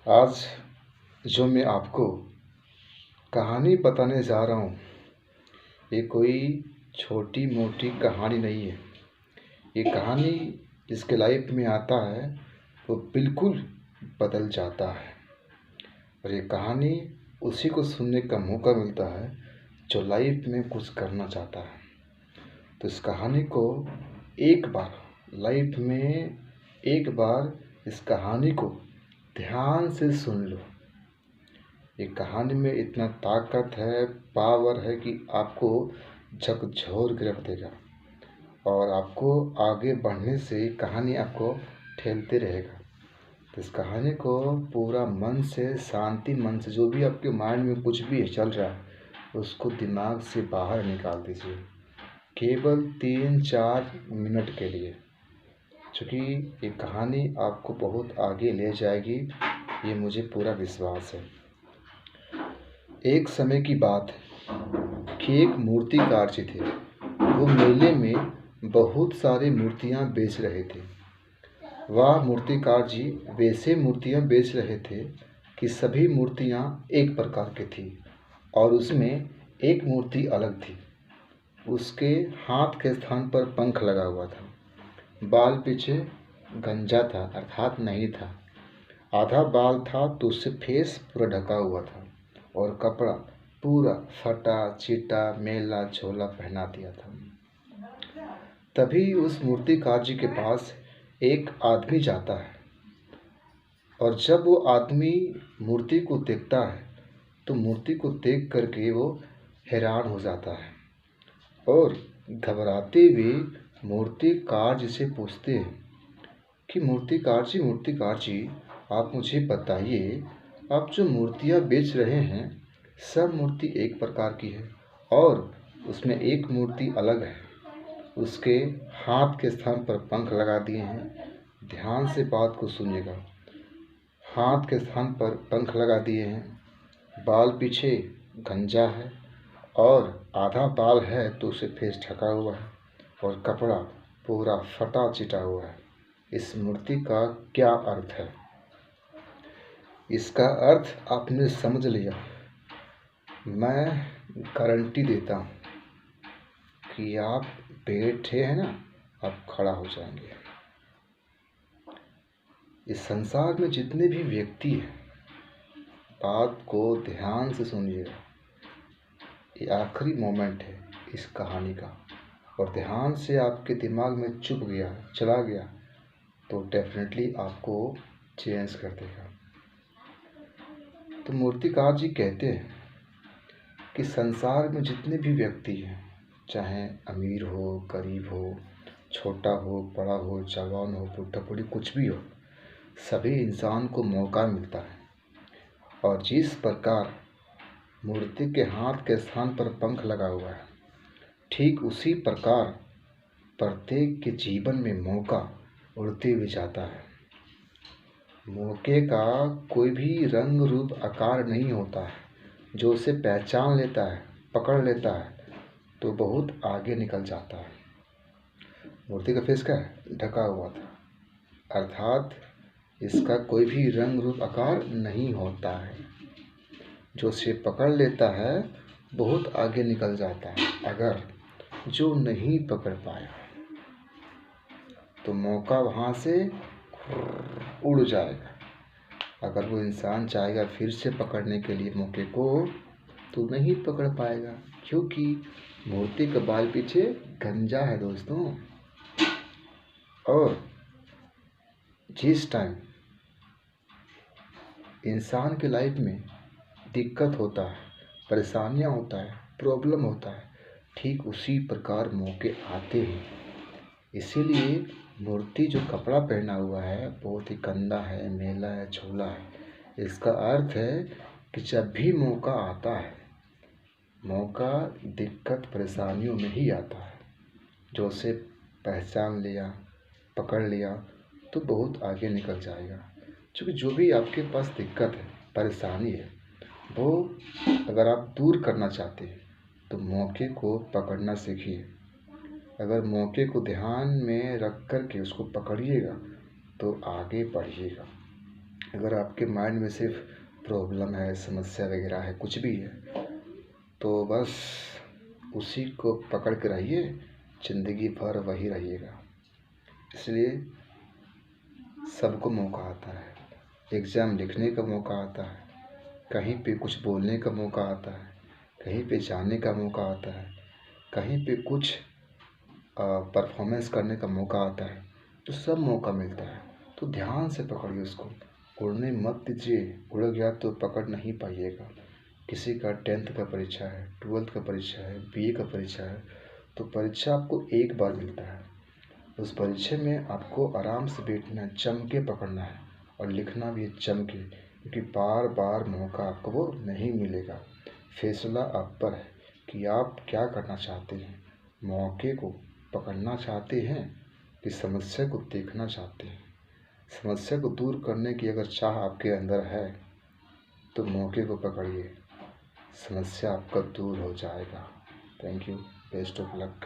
आज जो मैं आपको कहानी बताने जा रहा हूँ, ये कोई छोटी मोटी कहानी नहीं है। ये कहानी जिसके लाइफ में आता है वो बिल्कुल बदल जाता है। और ये कहानी उसी को सुनने का मौका मिलता है जो लाइफ में कुछ करना चाहता है। तो इस कहानी को एक बार लाइफ में एक बार इस कहानी को ध्यान से सुन लो। ये कहानी में इतना ताकत है, पावर है कि आपको झकझोर के रख देगा और आपको आगे बढ़ने से कहानी आपको ठेलते रहेगा। तो इस कहानी को पूरा मन से, शांति मन से, जो भी आपके माइंड में कुछ भी चल रहा है उसको दिमाग से बाहर निकाल दीजिए, केवल 3-4 मिनट के लिए। क्योंकि ये कहानी आपको बहुत आगे ले जाएगी, ये मुझे पूरा विश्वास है। एक समय की बात है कि एक मूर्तिकार जी थे। वो मेले में बहुत सारी मूर्तियाँ बेच रहे थे। वह मूर्तिकार जी वैसे मूर्तियाँ बेच रहे थे कि सभी मूर्तियाँ एक प्रकार की थी और उसमें एक मूर्ति अलग थी। उसके हाथ के स्थान पर पंख लगा हुआ था, बाल पीछे गंजा था अर्थात नहीं था, आधा बाल था तो उससे फेस पूरा ढका हुआ था और कपड़ा पूरा फटा चिटा मेला झोला पहना दिया था। तभी उस मूर्तिकार जी के पास एक आदमी जाता है और जब वो आदमी मूर्ति को देखता है तो मूर्ति को देख करके वो हैरान हो जाता है और घबराते हुए मूर्तिकार जी से पूछते हैं कि मूर्तिकार जी आप मुझे बताइए, आप जो मूर्तियाँ बेच रहे हैं सब मूर्ति एक प्रकार की है और उसमें एक मूर्ति अलग है, उसके हाथ के स्थान पर पंख लगा दिए हैं। ध्यान से बात को सुनिएगा। हाथ के स्थान पर पंख लगा दिए हैं, बाल पीछे गंजा है और आधा बाल है तो उसे फेस ढका हुआ है और कपड़ा पूरा फटा चिटा हुआ है। इस मूर्ति का क्या अर्थ है? इसका अर्थ आपने समझ लिया। मैं गारंटी देता हूँ कि आप बैठे हैं ना, आप खड़ा हो जाएंगे। इस संसार में जितने भी व्यक्ति हैं, बात को ध्यान से सुनिएगा। ये आखिरी मोमेंट है इस कहानी का और ध्यान से आपके दिमाग में चुप गया, चला गया तो डेफिनेटली आपको चेंज कर देगा। तो मूर्तिकार जी कहते हैं कि संसार में जितने भी व्यक्ति हैं, चाहे अमीर हो, गरीब हो, छोटा हो, बड़ा हो, जवान हो, बुढ़ा बूढ़ी, कुछ भी हो, सभी इंसान को मौका मिलता है। और जिस प्रकार मूर्ति के हाथ के स्थान पर पंख लगा हुआ है, ठीक उसी प्रकार प्रत्येक के जीवन में मौका उड़ते हुए जाता है। मौके का कोई भी रंग रूप आकार नहीं होता है, जो उसे पहचान लेता है, पकड़ लेता है तो बहुत आगे निकल जाता है। मूर्ति का फेस क्या है? ढका हुआ था, अर्थात इसका कोई भी रंग रूप आकार नहीं होता है। जो उसे पकड़ लेता है बहुत आगे निकल जाता है। अगर जो नहीं पकड़ पाया तो मौका वहाँ से उड़ जाएगा। अगर वो इंसान चाहेगा फिर से पकड़ने के लिए मौके को तो नहीं पकड़ पाएगा, क्योंकि मूर्ति का बाल पीछे गंजा है दोस्तों। और जिस टाइम इंसान के लाइफ में दिक्कत होता है, परेशानियाँ होता है, प्रॉब्लम होता है, ठीक उसी प्रकार मौके आते हैं। इसीलिए मूर्ति जो कपड़ा पहना हुआ है बहुत ही गंदा है, मेला है, झोला है। इसका अर्थ है कि जब भी मौका आता है, मौका दिक्कत परेशानियों में ही आता है। जो उसे पहचान लिया, पकड़ लिया तो बहुत आगे निकल जाएगा। क्योंकि जो भी आपके पास दिक्कत है, परेशानी है, वो अगर आप दूर करना चाहते हैं तो मौके को पकड़ना सीखिए। अगर मौके को ध्यान में रख कर के उसको पकड़िएगा तो आगे बढ़िएगा। अगर आपके माइंड में सिर्फ प्रॉब्लम है, समस्या वगैरह है, कुछ भी है, तो बस उसी को पकड़ के रहिए, ज़िंदगी भर वही रहिएगा। इसलिए सबको मौका आता है, एग्ज़ाम लिखने का मौका आता है, कहीं पे कुछ बोलने का मौका आता है, कहीं पे जाने का मौका आता है, कहीं पे कुछ परफॉर्मेंस करने का मौका आता है, तो सब मौका मिलता है। तो ध्यान से पकड़िए उसको, उड़ने मत दीजिए, उड़ गया तो पकड़ नहीं पाइएगा। किसी का 10th का परीक्षा है, 12th का परीक्षा है, BA का परीक्षा है, तो परीक्षा आपको एक बार मिलता है। उस परीक्षा में आपको आराम से बैठना है, जम के पकड़ना है और लिखना भी है जम के, क्योंकि बार बार मौका आपको वो नहीं मिलेगा। फैसला आप पर है कि आप क्या करना चाहते हैं, मौके को पकड़ना चाहते हैं कि समस्या को देखना चाहते हैं। समस्या को दूर करने की अगर चाह आपके अंदर है तो मौके को पकड़िए, समस्या आपका दूर हो जाएगा। Thank you, best of luck.